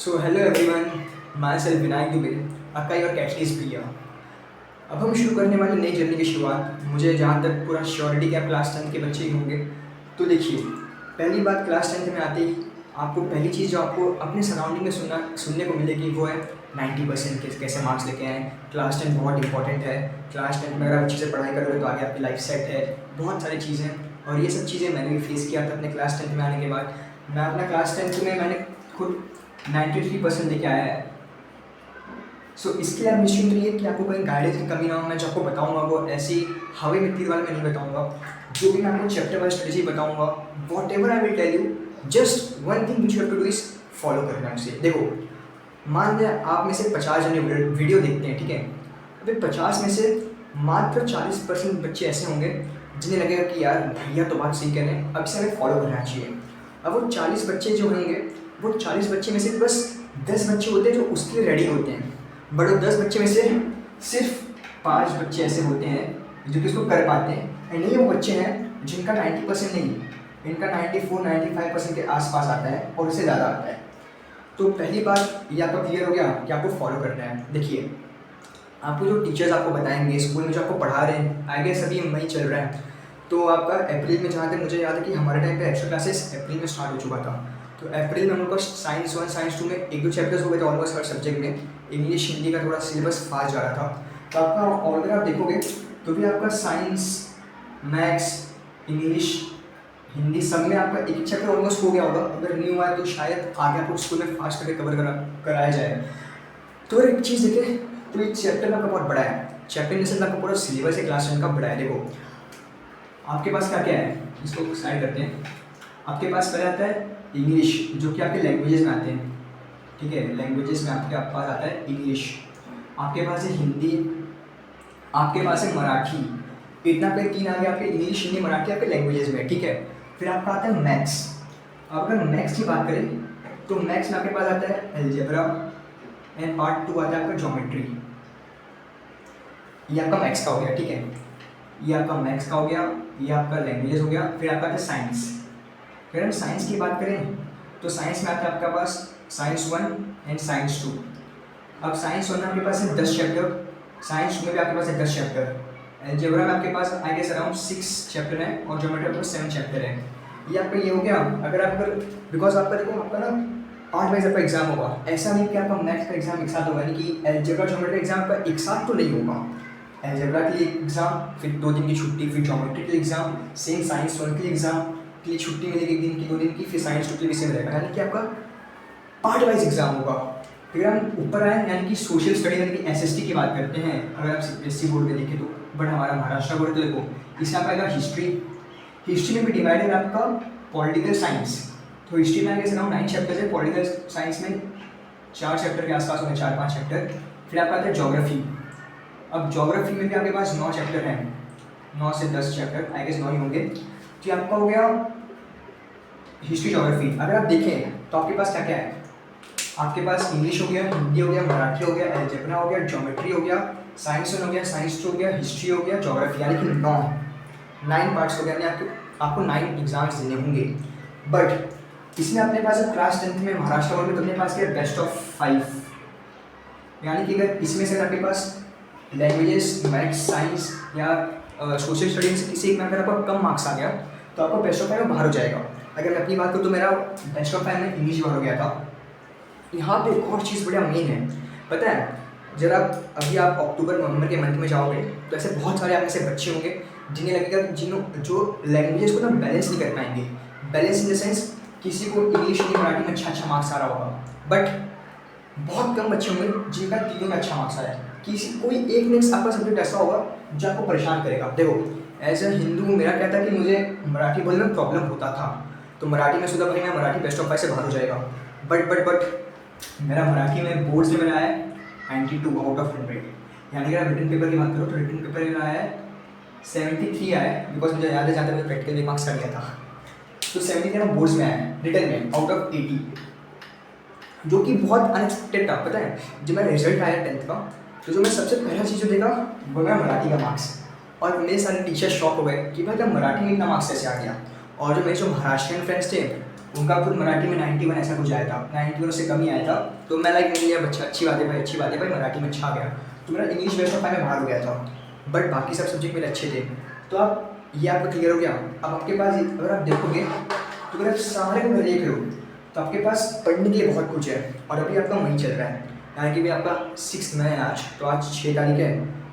So hello everyone, my self Vinayak Dubey, आपका your कैटलीज प्रिया। अब हम शुरू करने वाले नई जर्नी की शुरुआत। मुझे जहाँ तक पूरा श्योरिटी कि आप क्लास 10 के बच्चे ही होंगे। तो देखिए, पहली बात, क्लास 10 में आते ही आपको पहली चीज़ जो आपको अपने सराउंडिंग में सुनने को मिलेगी वो है 90% कैसे मार्क्स लेके आए। क्लास 10 बहुत इंपॉर्टेंट है। क्लास 10 में अगर आप अच्छे से पढ़ाई करोगे तो आगे आपकी लाइफ सेट है। बहुत सारी चीज़ें, और ये सब चीज़ें मैंने भी फेस किया था अपने क्लास 10 में आने के बाद। मैं अपना क्लास 10 में मैंने खुद 93% लेके आया है। सो इसके लिए आप निश्चिंत रहिए कि आपको कहीं गाइडेंस की कमी ना हो। मैं जो आपको बताऊंगा वो ऐसी हवा में तीर वाला मैं नहीं बताऊंगा। जो भी मैं आपको चैप्टर वाइज स्ट्रेटेजी बताऊंगा, whatever I will tell you, just one thing which you have to do is follow करना उसे। देखो, मान लिया आप में से 50 जने वीडियो देखते हैं, ठीक है। अभी 50 में से मात्र 40% बच्चे ऐसे होंगे जिन्हें लगेगा कि यार भैया तो बात सही कह रहे हैं, अब इसे हमें फॉलो करना चाहिए। अब वो 40 बच्चे जो होंगे, वो 40 बच्चे में से बस 10 बच्चे होते हैं जो उसके लिए रेडी होते हैं। बट वो 10 बच्चे में से सिर्फ 5 बच्चे ऐसे होते हैं जो कि इसको कर पाते हैं। एंड ये वो बच्चे हैं जिनका 90% नहीं, इनका 94-95% के आसपास आता है और उससे ज़्यादा आता है। तो पहली बात ये आपका क्लियर हो गया कि आपको फॉलो करना है। देखिए, आपको जो टीचर्स आपको बताएंगे स्कूल में जो आपको पढ़ा रहे हैं, आगे सभी मई चल रहा है। तो आपका अप्रैल में, जहाँ तक मुझे याद है कि हमारे टाइम पे एक्स्ट्रा क्लासेस अप्रैल में स्टार्ट हो चुका था। तो अप्रैल में हम लोग का साइंस 1 साइंस 2 में 1-2 चैप्टर्स हो गए थे ऑलमोस्ट हर सब्जेक्ट में। इंग्लिश हिंदी का थोड़ा सिलेबस फास्ट जा रहा था। तो आपका, और अगर आप देखोगे तो भी आपका साइंस, मैथ्स, इंग्लिश, हिंदी सब में आपका एक चैप्टर ऑलमोस्ट हो गया होगा। अगर नहीं हुआ है तो शायद आगे आपको स्कूल में फास्ट करके कवर कराया जाए। तो एक चीज़ देखें, तो ये चैप्टर आपका बहुत बड़ा है। चैप्टर इन सेंस आपका पूरा सिलेबस है क्लास 10 का बड़ा है। देखो, आपके पास क्या क्या है, इसको स्लाइड करते हैं। आपके पास पहले आता है इंग्लिश, जो कि आपके लैंग्वेजेस में आते हैं, ठीक है। लैंग्वेजेस में आपके पास आता है इंग्लिश, आपके पास है हिंदी, आपके पास है मराठी। इतना पे 3 आ गया आपके, इंग्लिश, हिंदी, मराठी आपके लैंग्वेजेस में, ठीक है। फिर आपका आता है मैथ्स। अब अगर मैथ्स की बात करें तो मैथ्स में आपके पास आता है अलजेब्रा एंड पार्ट 2 आता है आपका ज्योमेट्री। ये आपका मैथ्स का हो गया, ठीक है। ये आपका मैथ्स का हो गया, ये आपका लैंग्वेजेस हो गया। फिर आपका आता है साइंस। फिर हम साइंस की बात करें तो साइंस में आता है आपका पास साइंस 1 एंड साइंस 2। अब साइंस 1 में आपके पास है 10 चैप्टर, साइंस 2 में भी आपके पास है 10 चैप्टर। अलजेब्रा में आपके पास आई गेस अराउंड 6 चैप्टर हैं और ज्योमेट्री में 7 चैप्टर हैं। ये आपका ये हो गया। अगर आप बिकॉज आपका देखो, आपका ना पार्ट वाइज आपका एग्जाम होगा। ऐसा नहीं कि आपका मैथ्स का एग्जाम एक साथ होगा, यानी कि अलजेब्रा ज्योमेट्री एग्जाम का एक साथ तो नहीं होगा। अलजेब्रा के लिए एग्जाम, फिर 2 दिन की छुट्टी, फिर ज्योमेट्री के लिए एग्जाम, सेम साइंस 1 के लिए एग्जाम के लिए छुट्टी मिलेगी 1 दिन की, 2 दिन की, फिर साइंस 2 के लिए सेम रहेगा। यानी कि आपका पार्ट वाइज एग्जाम होगा। फिर हम ऊपर आए, यानी कि सोशल स्टडी यानी कि एसएसटी की बात करते हैं। अगर आप सीबीएसई बोर्ड में देखें तो, बट हमारा महाराष्ट्र बोर्ड तो देखो, इसमें आपका आएगा हिस्ट्री। हिस्ट्री में भी डिवाइड है आपका पॉलिटिकल साइंस। तो हिस्ट्री में आगे अराउंड 9 चैप्टर्स है, पॉलिटिकल साइंस में 4 चैप्टर के आसपास होंगे, 4-5 चैप्टर। फिर आपका आता है ज्योग्राफी। अब ज्योग्राफी में भी आपके पास 9 चैप्टर हैं, 9 से 10 चैप्टर आई गेस 9 ही होंगे। तो आपका हो गया हिस्ट्री ज्योग्राफी। अगर आप देखें तो आपके पास क्या क्या है, आपके पास इंग्लिश हो गया, हिंदी हो गया, मराठी हो गया, अलजेब्रा हो गया, ज्योमेट्री हो गया, साइंस 1 हो गया, साइंस 2 हो गया, हिस्ट्री हो गया, ज्योग्राफी, यानी कि 9 पार्ट्स हो गया। यानी आपको 9 एग्जाम्स देने होंगे। बट इसमें अपने पास क्लास 10 में महाराष्ट्र बोर्ड में तो अपने पास क्या बेस्ट ऑफ 5, यानी कि अगर इसमें से आपके पास लैंग्वेजेस, मैथ्स, साइंस या सोशल स्टडीज से किसी एक में अगर आपका कम मार्क्स आ गया तो आपका बेस्ट ऑफ 5 बाहर हो जाएगा। अगर मैं अपनी बात करूँ तो मेरा बेस्ट ऑफ 5 में इंग्लिश बाहर हो गया था। यहाँ पे एक और चीज़ बड़ा मेन है, पता है, जब आप अभी आप अक्टूबर-नवंबर के मंथ में जाओगे तो ऐसे बहुत सारे आप में से बच्चे होंगे जिन्हें लगेगा कि जो लैंग्वेजेस को ना बैलेंस नहीं कर पाएंगे। बैलेंस इन द सेंस, किसी को इंग्लिश, हिंदी, मराठी में अच्छा मार्क्स आ रहा होगा, बट बहुत कम बच्चे होंगे जिनका तीनों में अच्छा मार्क्स आया है। कोई एक मिनट आपका सब्जेक्ट ऐसा होगा जो आपको परेशान करेगा। देखो, एज ए हिंदू मेरा क्या था कि मुझे मराठी बोलने में प्रॉब्लम होता था, तो मराठी में सोचा भाई मैं मराठी बेस्ट ऑफ 5 से बाहर हो जाएगा। बट मेरा मराठी में बोर्ड्स में मेरा आया 92 आउट ऑफ 100। यानी कि अगर रिटन पेपर की बात करो तो रिटन पेपर में आया है 73 आया है, बिकॉज मुझे याद है जहाँ तक मैंने प्रैक्टिकल मार्क्स कर लिया था। तो 73 बोर्ड्स में आया है रिटन में आउट ऑफ 80, जो कि बहुत अनएक्सपेक्टेड था। पता है, जब मेरा रिजल्ट आया 10th का, तो जो मैं सबसे पहला चीज़ जो देखा वो मेरा मराठी का मार्क्स, और मेरे सारे टीचर शॉक हो गए कि भाई क्या मराठी में इतना मार्क्स कैसे आ गया। और जो मेरे जो महाराष्ट्रियन फ्रेंड्स थे उनका खुद मराठी में 91 ऐसा कुछ आया था, 91 से कम ही आया था। तो मैं लाइक नहीं लिया, बच्चा अच्छी बात है भाई, अच्छी बात है भाई, मराठी में अच्छा आ गया। तो मेरा इंग्लिश बेस्ट ऑफ 5 में बाहर हो गया था, बट बाकी सब सब्जेक्ट मेरे अच्छे थे। तो आप ये आपका क्लियर हो गया। अब आपके पास अगर आप देखोगे तो अगर आप सारे को देख रहे हो तो आपके पास पढ़ने के लिए बहुत कुछ है। और अभी आपका मई चल रहा है, यानी कि भी आपका 6 मई है आज, तो आज 6 तारीख है,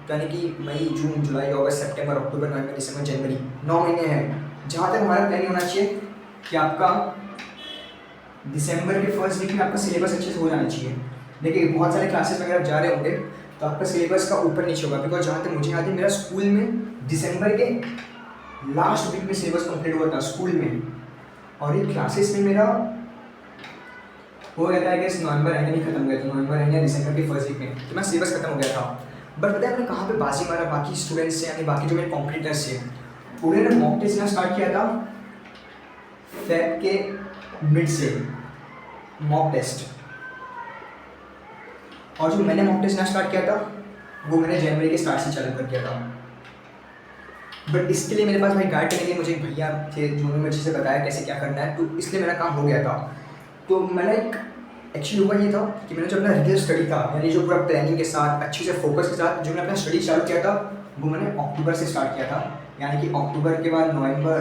तो यानी कि मई, जून, जुलाई, अगस्त, सितंबर, अक्टूबर, नवंबर, दिसंबर, जनवरी, 9 महीने हैं। जहाँ तक हमारा प्लान होना चाहिए कि आपका दिसंबर के फर्स्ट वीक में आपका सिलेबस अच्छे से हो जाना चाहिए। देखिए बहुत सारे क्लासेस में अगर आप जा रहे होंगे तो आपका सिलेबस का ऊपर नीचे होगा, बिकॉज जहाँ तक मुझे याद है मेरा स्कूल में दिसंबर के लास्ट वीक में सिलेबस कंप्लीट हुआ था स्कूल में, और ये क्लासेस में मेरा हो गया था, आई नवंबर एंड में खत्म हो गया था, नवंबर एंड या दिसंबर के फर्स्ट वीक में, तो मेरा सिलेबस खत्म हो गया था। बट पता है मैंने कहाँ पे बाजी मारा बाकी स्टूडेंट्स से, यानी बाकी जो मेरे कॉम्पिटिटर्स से, उन्होंने मॉक टेस्ट लेना स्टार्ट किया था फेब के मिड से, मॉक टेस्ट, और जो मैंने मॉक टेस्ट लेना स्टार्ट किया था वो मैंने जनवरी के स्टार्ट से चालू कर दिया था। बट इसके लिए मेरे पास भाई गाइड करने के लिए मुझे एक भैया थे जिन्होंने मुझे अच्छे से बताया कैसे क्या करना है, तो इसलिए मेरा काम हो गया था। तो मैंने एक्चुअली हुआ ये था कि मैंने जो अपना रियल स्टडी था, यानी जो पूरा प्लानिंग के साथ अच्छे से फोकस के साथ जो मैंने अपना स्टडी चालू किया था वो मैंने अक्टूबर से स्टार्ट किया था, यानी कि अक्टूबर के बाद नवंबर,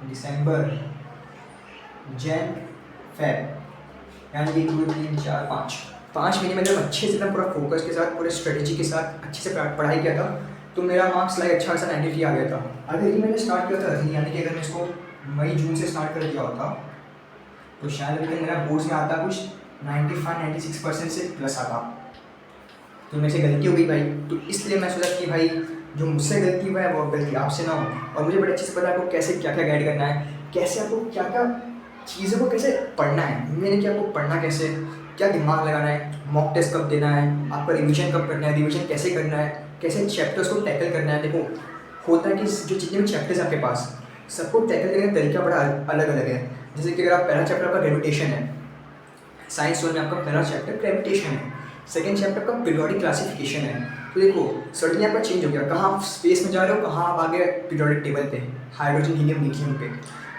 दिसंबर, जैन, फेब, यानी कि 2, 3, 4, 5 महीने में जब अच्छे से एकदम पूरा फोकस के साथ पूरे स्ट्रेटेजी के साथ अच्छे से पढ़ाई किया था, तो मेरा मार्क्स लाइक अच्छा खासा 93 आ गया था। अगर ये मैंने स्टार्ट किया था, यानी कि अगर मैं इसको मई जून से स्टार्ट कर दिया होता तो शायद अभी तक मेरा बोर्ड्स में आता कुछ 95-96% से प्लस आता। तो मेरे से गलती हो गई भाई, तो इसलिए मैं सोचा कि भाई जो मुझसे गलती हुआ है वो गलती आपसे ना हो। और मुझे बड़े अच्छे से पता है आपको कैसे क्या क्या गाइड करना है, कैसे आपको क्या क्या चीज़ों को कैसे पढ़ना है, मैंने कि आपको पढ़ना कैसे, क्या दिमाग लगाना है, मॉक टेस्ट कब देना है, आपका रिवीजन कब करना है, रिवीजन कैसे करना है, कैसे चैप्टर्स को टैकल करना है। देखो होता है कि जो जितने भी चैप्टर्स आपके पास, सबको टैकल करने का तरीका बड़ा अलग अलग है। जैसे कि अगर आप पहला चैप्टर आपका ग्रेविटेशन है, साइंस 1 में आपका पहला चैप्टर ग्रेविटेशन है, सेकेंड चैप्टर आपका पीरियोडिक क्लासिफिकेशन है। तो देखो सडनली आपका चेंज हो गया, कहाँ आप स्पेस में जा रहे हो, कहाँ आप आ गए पीरियोडिक टेबल पे, हाइड्रोजन, हीलियम, लिथियम पे।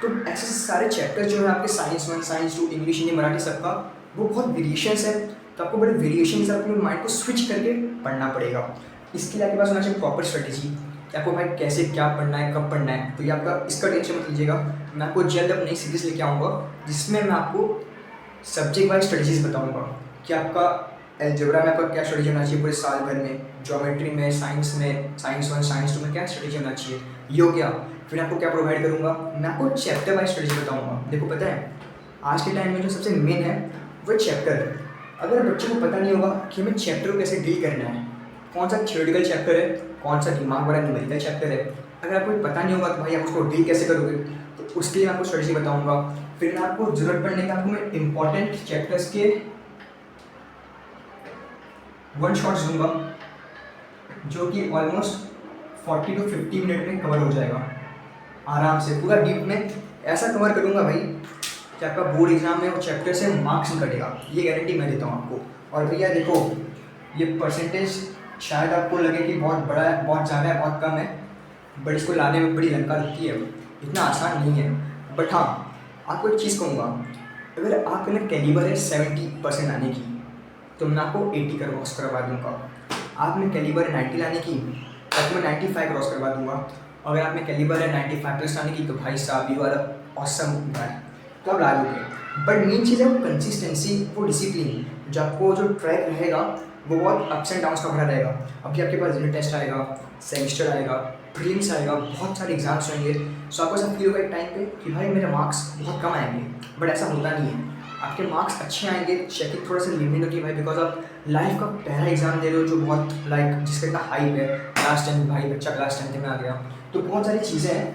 तो ऐसे सारे चैप्टर जो है आपके science 1, science 2, English, Hindi, Marathi सबका वो बहुत वेरिएशंस है, तो आपको बड़े वेरिएशन के साथ अपने माइंड को स्विच करके पढ़ना पड़ेगा। इसके लिए आपके पास होना चाहिए प्रॉपर स्ट्रेटेजी कि आपको भाई कैसे क्या पढ़ना है, कब पढ़ना है। तो ये आपका इसका टेंशन मत लीजिएगा, मैं आपको जल्द अपनी सीरीज लेके आऊँगा जिसमें मैं आपको सब्जेक्ट वाइज स्ट्रेटजीज बताऊँगा कि आपका अलजेब्रा में आपका क्या स्ट्रेटजी होना चाहिए पूरे साल भर में, ज्योमेट्री में, साइंस 1, साइंस 2 में क्या स्ट्रेटजी होना चाहिए, ये हो गया। फिर आपको क्या प्रोवाइड करूँगा, मैं आपको चैप्टर वाइज स्ट्रेटजी बताऊँगा। देखो पता है आज के टाइम में जो सबसे मेन है वो चैप्टर। अगर बच्चे को पता नहीं होगा कि हमें चैप्टर को कैसे डील करना है, कौन सा थ्योरेटिकल चैप्टर है, कौन सा दिमाग वाला न्यूमेरिकल चैप्टर है, अगर आपको पता नहीं होगा तो भाई आप उसको डील कैसे करोगे, तो उसके लिए मैं आपको स्ट्रेटजी बताऊँगा। फिर मैं आपको जरूरत पड़ने का आपको मैं इंपॉर्टेंट चैप्टर्स के 1 शॉट्स दूंगा जो कि ऑलमोस्ट 40 to 50 मिनट में कवर हो जाएगा आराम से, पूरा डीप में ऐसा कवर करूँगा भाई कि आपका बोर्ड एग्जाम में वो चैप्टर से मार्क्स नहीं कटेगा, ये गारंटी मैं देता हूँ आपको। और भैया देखो ये परसेंटेज शायद आपको लगे कि बहुत बड़ा है, बहुत ज़्यादा है, बहुत कम है, बट इसको लाने में बड़ी लंका लगती है, इतना आसान नहीं है। बट हाँ आपको एक चीज़ कहूँगा, अगर आपके अंदर कैलिबर है 70% आने की तो मैं आपको 80 क्रॉस करवा दूँगा। आप में कैलिबर है 90 लाने की तो मैं 95 क्रॉस करवा दूँगा। अगर आप में कैलिबर है 95+ लाने की तो भाई साहब ये वाला ऑसम होता है, तो आप ला दोगे। बट मेन चीज़ है वो कंसिस्टेंसी, वो डिसिप्लिन, जो आपको जो ट्रैक रहेगा वो बहुत अप्स एंड डाउन्स का भरा रहेगा। अभी आपके पास यूनिट टेस्ट आएगा, सेमेस्टर आएगा, प्रीलिम्स आएगा, बहुत सारे एग्जाम्स होंगे, सो आपको ऐसा फील होगा एक टाइम पे कि भाई मेरे मार्क्स बहुत कम आएंगे, बट ऐसा होता नहीं है, आपके मार्क्स अच्छे आएंगे। चेकिंग थोड़ा सा लिमिट होगी भाई, बिकॉज आप लाइफ का पहला एग्जाम दे रहे हो जो बहुत लाइक जिसका इतना हाइप है, क्लास 10 भाई बच्चा क्लास 10 में आ गया, तो बहुत सारी चीज़ें हैं।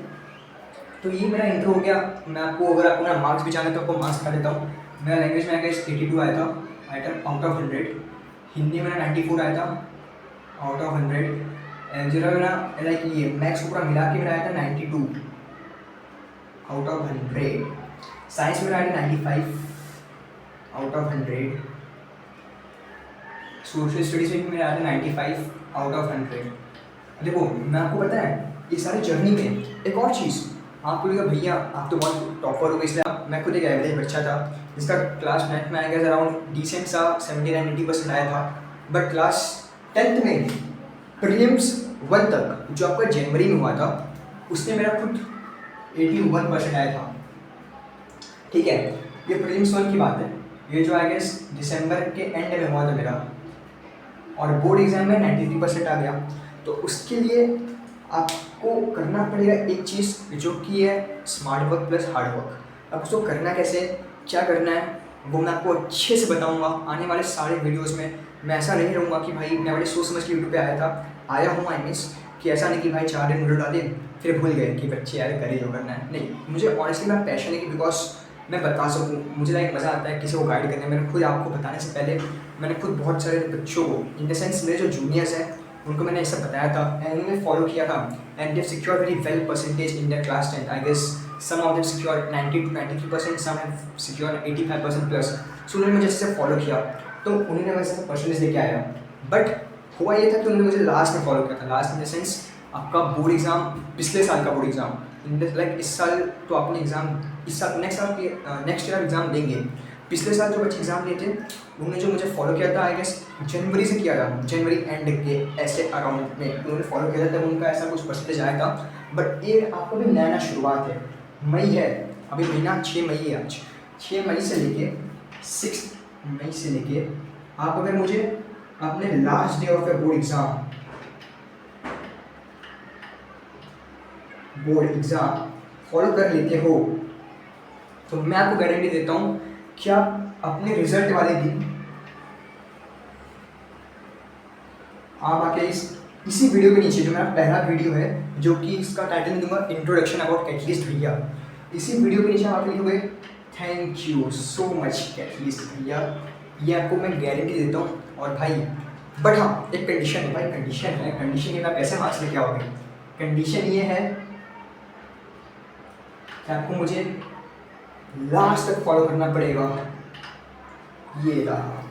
तो ये मेरा इंट्रो हो गया। मैं आपको अगर आपको मेरा मार्क्स भी चाहिए तो आपको मार्क्स दिखा देता हूँ। मेरा लैंग्वेज में आया 82 आया था, आउट ऑफ 100। हिंदी में 94 आया था आउट ऑफ 100। जीरो मेरा लाइक ये मैथ्स को पूरा मिला के मेरा आया था 92 आउट ऑफ 100। साइंस में आया था 95 आउट ऑफ 100। सोशल स्टडीज में मेरा आया था 95 आउट ऑफ 100। देखो मैं आपको पता है ये सारी जर्नी में एक और चीज़, आपको लगा भैया आप तो बहुत टॉपर हो गए, इसलिए मैं खुद एक एवरेज बच्चा था जिसका क्लास 9th में आएगा अराउंड डिसेंट सा 79-80% आया था। बट क्लास 10th में प्रीलिम्स 1 तक जो आपका जनवरी में हुआ था उसमें मेरा खुद 81% आया था। ठीक है, ये प्रीलिम्स 1 की बात है। ये जो आई गेस दिसंबर के एंड में हुआ था मेरा, और बोर्ड एग्जाम में 93% आ गया। तो उसके लिए आपको करना पड़ेगा एक चीज़ जो कि है smart work plus hard work. अब उसको करना कैसे, क्या करना है, वो मैं आपको अच्छे से बताऊंगा आने वाले सारे वीडियोस में। मैं ऐसा नहीं रहूँगा कि भाई मैं बड़े सोच समझ के यूट्यूब पे आया हूँ आई मीन्स कि ऐसा नहीं कि भाई 4 दिन वीडियो डाले फिर भूल गए कि बच्चे यार कर ही जो करना है। नहीं, मुझे ऑनेस्टली मेरा पैशन है कि बिकॉज मैं बता सकूँ, मुझे लाइक मज़ा आता है किसी को गाइड करने में। मैंने खुद आपको बताने से पहले मैंने खुद बहुत सारे बच्चों को, इन द सेंस मेरे जो जूनियर्स हैं उनको मैंने ऐसा बताया था एंड उन्होंने फॉलो किया था and they secure very well percentage in the class 10th। I guess some of them secure 90 to 93%, some have secure 85% plus. So उन्होंने मुझे अच्छे से फॉलो किया तो उन्होंने वैसे परसेंटेज लेके आया। बट हुआ ये था कि उन्होंने मुझे लास्ट में फॉलो किया था। लास्ट इन द सेंस आपका बोर्ड एग्ज़ाम, पिछले साल का board exam, in the like इस साल तो आपने एग्ज़ाम, इस साल नेक्स्ट ईयर एग्ज़ाम देंगे। पिछले साल जो बच्चे एग्ज़ाम लिए थे उन्होंने जो मुझे फॉलो किया था आई गेस जनवरी से किया था, जनवरी एंड के ऐसे अराउंड में उन्होंने फॉलो किया था, तब उनका ऐसा कुछ परसेंटेज आया था। बट ये आपको भी नया शुरुआत है, मई है अभी, महीना 6 मई है आज। 6 मई से लेके 6 मई से लेके आप अगर मुझे अपने last day of board exam follow कर लेते हो तो मैं आपको गारंटी देता हूँ कि आप अपने रिजल्ट वाले दिन आप आके इसी वीडियो के नीचे जो मेरा पहला वीडियो है, जो कि इसका टाइटल दूंगा इंट्रोडक्शन अबाउट कैटलिस्ट भैया, इसी वीडियो के नीचे आप लिखोगे thank you so much catalyst भैया। ये आपको मैं गारंटी देता हूँ। और भाई बट हाँ एक कंडीशन है भाई, कंडीशन ये मैं पैसे मार्क्स लेके आओगे। कंडीशन ये है कि आपको मुझे लास्ट तक फॉलो करना पड़ेगा। ये रहा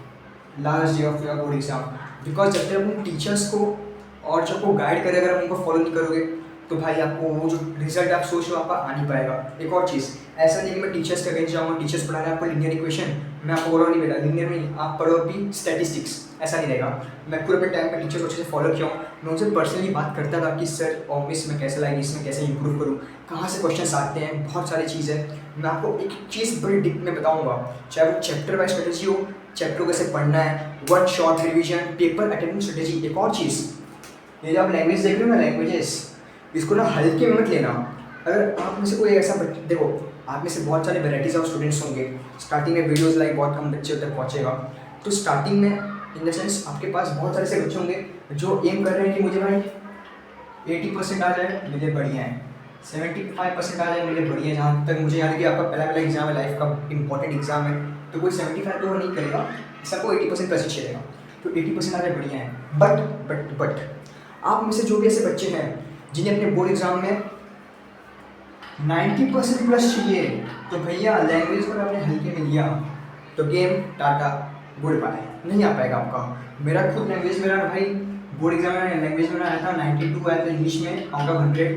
last day of your board exam. Because जब तक अपने टीचर्स को और जो को गाइड करे अगर आप उनको फॉलो नहीं करोगे तो भाई आपको वो जो रिजल्ट आप सोच रहे हो आपका आ नहीं पाएगा। एक और चीज़, ऐसा नहीं कि मैं टीचर्स के अगेंस्ट जाऊँगा, टीचर्स पढ़ा रहे हैं आपको लीनियर इक्वेशन, मैं आपको बोल रहा नहीं बेटा लीनियर में आप पढ़ो अभी स्टैटिस्टिक्स, ऐसा नहीं रहेगा। मैं पूरे अपने टाइम पर टीचर्स अच्छे से फॉलो किया हूँ। मैं उनसे पर्सनली बात करता था कि सर और मिस में कैसे लाएगी, इसमें कैसे इंप्रूव करूँ, कहाँ से क्वेश्चन आते हैं, बहुत सारी चीज़ है। मैं आपको एक चीज़ बड़ी डिप में बताऊँगा, चाहे वो चैप्टर वाइज स्ट्रेटेजी हो, चैप्टर कैसे पढ़ना है, one short revision, paper attending strategy. एक और चीज़, ये जो आप लैंग्वेज देख रहे हो ना, लैंग्वेजेस, इसको ना हल्के में मत लेना। अगर आप में से कोई ऐसा देखो, आप में से बहुत सारे वेराइटीज़ ऑफ स्टूडेंट्स होंगे। स्टार्टिंग में वीडियोस लाइक बहुत कम बच्चे तक पहुँचेगा, तो स्टार्टिंग में इन द सेंस आपके पास बहुत सारे ऐसे बच्चे होंगे जो एम कर रहे हैं कि मुझे भाई 80% आ जाए मेरे बढ़िया है, 75% आ जाए मेरे बढ़िया है। जहाँ तक मुझे याद है कि आपका पहला एग्जाम है, लाइफ का इंपॉर्टेंट एग्जाम है, तो कोई 75 तो वो नहीं करेगा, सबको 80% प्लस ही चलेगा। तो 80% आ जाए बढ़िया है। बट आप में से जो भी ऐसे बच्चे हैं जिन्हें अपने बोर्ड एग्जाम में 90% प्लस चाहिए, तो भैया लैंग्वेज पर आपने हल्के में लिया तो गेम टाटा गुड बाय, नहीं आ पाएगा आपका। मेरा खुद लैंग्वेज मेरा भाई बोर्ड एग्जाम में लैंग्वेज में आया था 92 आया था इंग्लिश में आउट ऑफ 100,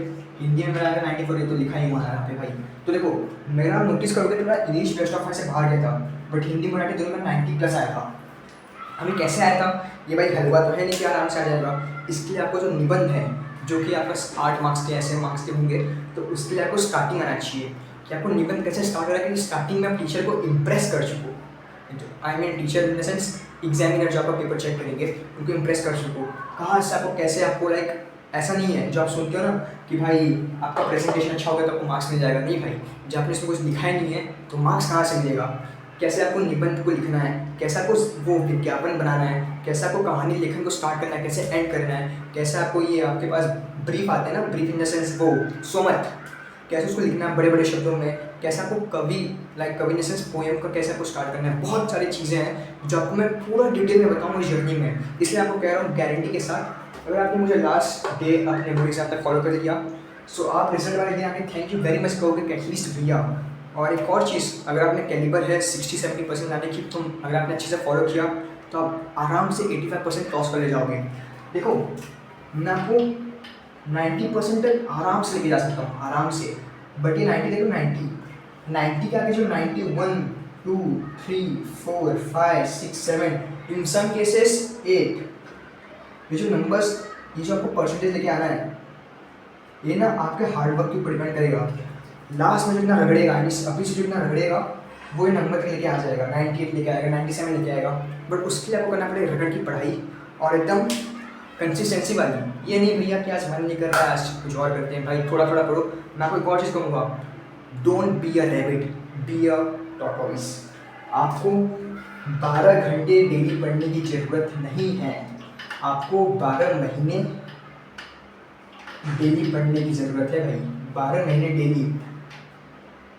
हिंदी में मेरा आया था 94, ये तो लिखा ही हुआ है यहाँ पे भाई। तो देखो मेरा नोटिस करोगे तो मेरा इंग्लिश बेस्ट ऑफ 5 से बाहर गया था, बट हिंदी मराठी दोनों में 90 प्लस आया था। अभी कैसे आया था ये भाई हलवा तो है नहीं कि आराम से आ जाएगा। इसके लिए आपको जो निबंध है जो कि आपका 8 मार्क्स के ऐसे मार्क्स के होंगे, तो उसके लिए आपको स्टार्टिंग आना चाहिए कि आपको निबंध कैसे स्टार्ट हो रहा है कि स्टार्टिंग में आप टीचर को इम्प्रेस कर सको। I mean teacher in the sense examiner जो आपका पेपर चेक करेंगे उनको इम्प्रेस कर सको। कहाँ से आपको कैसे आपको लाइक ऐसा नहीं है जो आप सुनते हो ना कि भाई आपका प्रेजेंटेशन अच्छा हो गया तो आपको मार्क्स मिल जाएगा। नहीं भाई, जब आपने इसमें कुछ लिखा ही नहीं है तो मार्क्स कहाँ से मिलेगा। कैसे आपको निबंध को लिखना है, कैसे आपको वो विज्ञापन बनाना है, कैसे आपको कहानी लेखन को स्टार्ट करना है, कैसे एंड करना है, कैसे आपको ये आपके पास ब्रीफ आते हैं ना, ब्रीफ इन द सेंस वो सोमत, कैसे उसको लिखना है बड़े बड़े शब्दों में, कैसे आपको कवि लाइक कवि इन द सेंस पोएम का कैसे आपको स्टार्ट करना है। बहुत सारी चीज़ें हैं जो आपको मैं पूरा डिटेल में बताऊँगा इस जर्नी में। इसलिए आपको कह रहा हूँ गारंटी के साथ, अगर आपने मुझे लास्ट डे अपने बोर्ड एग्जाम तक फॉलो कर लिया सो आप रिजल्ट वाले दिन आके थैंक यू वेरी मच कहोगे एटलीस्ट भैया। और एक और चीज़, अगर आपने कैलिबर है 60-70% लाने की, तुम अगर आपने अच्छे से फॉलो किया तो आप आराम से 85% क्रॉस कर ले जाओगे। देखो मैं आपको 90% तक आराम से लेके जा सकता हूँ, आराम से। बट ये 90 देखो 90 के आगे जो 91 2 3 4 5 6 7 इन सम केसेस 8, ये जो नंबर्स, ये जो आपको परसेंटेज लेके आना है, ये ना आपके हार्डवर्क के ऊपर डिपेंड करेगा। लास्ट में जो इतना रगड़ेगा, अभी से जो इतना रगड़ेगा वो नंबर के लेके आ जाएगा, 98 लेके आएगा, 97 लेके आएगा। बट उसके लिए आपको करना पड़ेगा रगड़ की पढ़ाई और एकदम कंसिस्टेंसी वाली। ये नहीं भैया कि आज मन नहीं कर रहा है, आज कुछ और करते हैं, भाई थोड़ा थोड़ा पढ़ो। मैं आपको एक और चीज़ कहूँगा, don't be a rabbit, be a tortoise. आपको 12 घंटे डेली पढ़ने की ज़रूरत नहीं है, आपको 12 महीने डेली पढ़ने की ज़रूरत है भाई। 12 महीने डेली।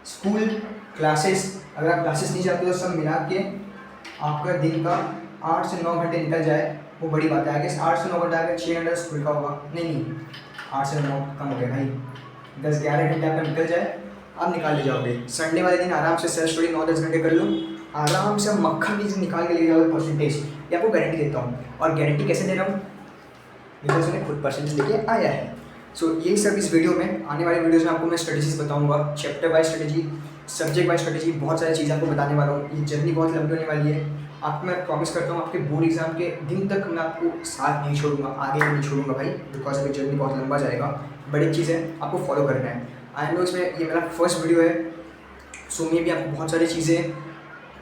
स्कूल क्लासेस, अगर आप क्लासेस नहीं जाते तो सब मिला के आपका दिन का 8 से 9 घंटे निकल जाए वो बड़ी बात है। आगे 8 से 9 घंटे आगे 6 घंटे स्कूल का होगा, नहीं 8 से 9 कम हो गया भाई, 10-11 घंटे आपका निकल जाए, आप निकाल ले जाओगे। संडे वाले दिन आराम से सेल्फ स्टडी 9-10 घंटे कर लो, आराम से मक्खन की निकाल के ले जाओगे परसेंटेज, ये आपको गारंटी देता हूँ। और गारंटी कैसे दे रहा हूँ, बिकॉज मैंने खुद परसेंटेज लेके आया है। सो यही सब इस वीडियो में, आने वाले वीडियोज़ में आपको मैं स्ट्रेटेजीज बताऊंगा, chapter wise strategy, subject wise strategy, बहुत सारी चीज़ें आपको बताने वाला हूँ। ये जर्नी बहुत लंबी होने वाली है, आपको मैं प्रॉमिस करता हूँ आपके बोर्ड एग्जाम के दिन तक मैं आपको साथ नहीं छोड़ूंगा, आगे नहीं छोड़ूंगा भाई, बिकॉज अभी जर्नी बहुत लंबा जाएगा। बड़ी चीज़ है, आपको फॉलो करना है। आई नो इसमें ये मेरा फर्स्ट वीडियो है, सो मे भी आपको बहुत सारी चीज़ें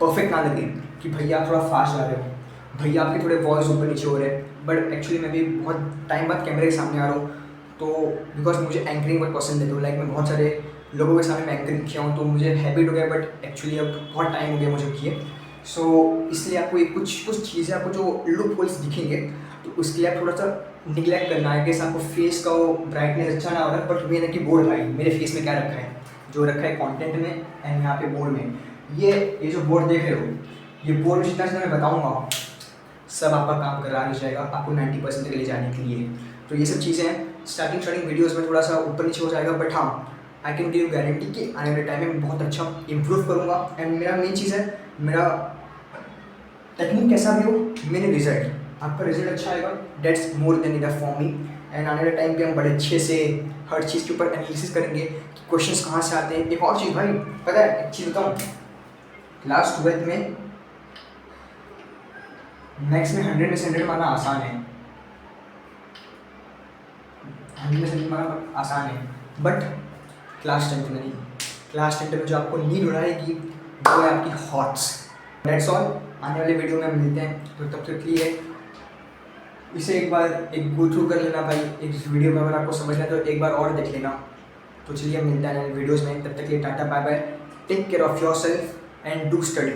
परफेक्ट ना लगे कि भैया आप थोड़ा फास्ट जा रहे हो, भैया आपके थोड़े वॉइस ऊपर नीचे हो रहे हैं, बट एक्चुअली मैं भी बहुत टाइम बाद कैमरे के सामने आ रहा हूँ, तो बिकॉज मुझे एंकरिंग बहुत पसंद है। तो लाइक मैं बहुत सारे लोगों के सामने मैं एंकरिंग किया हूँ, तो मुझे हैबिट हो गया, बट एक्चुअली अब बहुत टाइम हो गया मुझे किए। सो इसलिए आपको ये कुछ चीज़ें, आपको जो लुक होल्स दिखेंगे, तो उसके लिए आप थोड़ा सा निगलेक्ट करना है। कि आपको फेस का वो ब्राइटनेस अच्छा ना हो रहा है, बट मेरे की बोर्ड भाई मेरे फेस में क्या रखा है, जो रखा है कंटेंट में एंड यहाँ पे बोर्ड में, ये जो बोर्ड देख रहे हो, ये बोर्ड में जितना मैं बताऊँगा सब आपका काम करा नहीं जाएगा आपको 90% तक ले जाने के लिए। तो ये सब चीज़ें हैं, स्टार्टिंग वीडियोज़ में थोड़ा सा ऊपर नीचे हो जाएगा, बट हाँ आई कैन गिव गारंटी कि आने वाले टाइम में मैं बहुत अच्छा इम्प्रूव करूँगा। एंड मेरा मेन चीज़ है, मेरा टेक्निक कैसा भी हो, मेरे रिजल्ट, आपका रिजल्ट अच्छा आएगा, that's more than enough for me. And आने वाले टाइम पे हम बड़े अच्छे से हर चीज़ के ऊपर एनालिसिस करेंगे कि क्वेश्चंस कहाँ से आते हैं। एक और चीज़ भाई पता है, एक चीज़ बताऊँ, क्लास 12th में मैथ्स में 100 में से 100 मारना आसान है, 100 में से 100 मारना आसान है, बट क्लास 10th में नहीं। क्लास 10th में जो आपको नीड उड़ाएगी वो है आपकी हॉट्स। दैट्स ऑल, आने वाले वीडियो में मिलते हैं, तो तब तक के लिए इसे एक बार गो थ्रू कर लेना भाई। एक वीडियो में अगर आपको समझना है तो एक बार और देख लेना। तो चलिए मिलते हैं वीडियोज़ में, तब तक के लिए tata bye bye, take care of yourself and do study.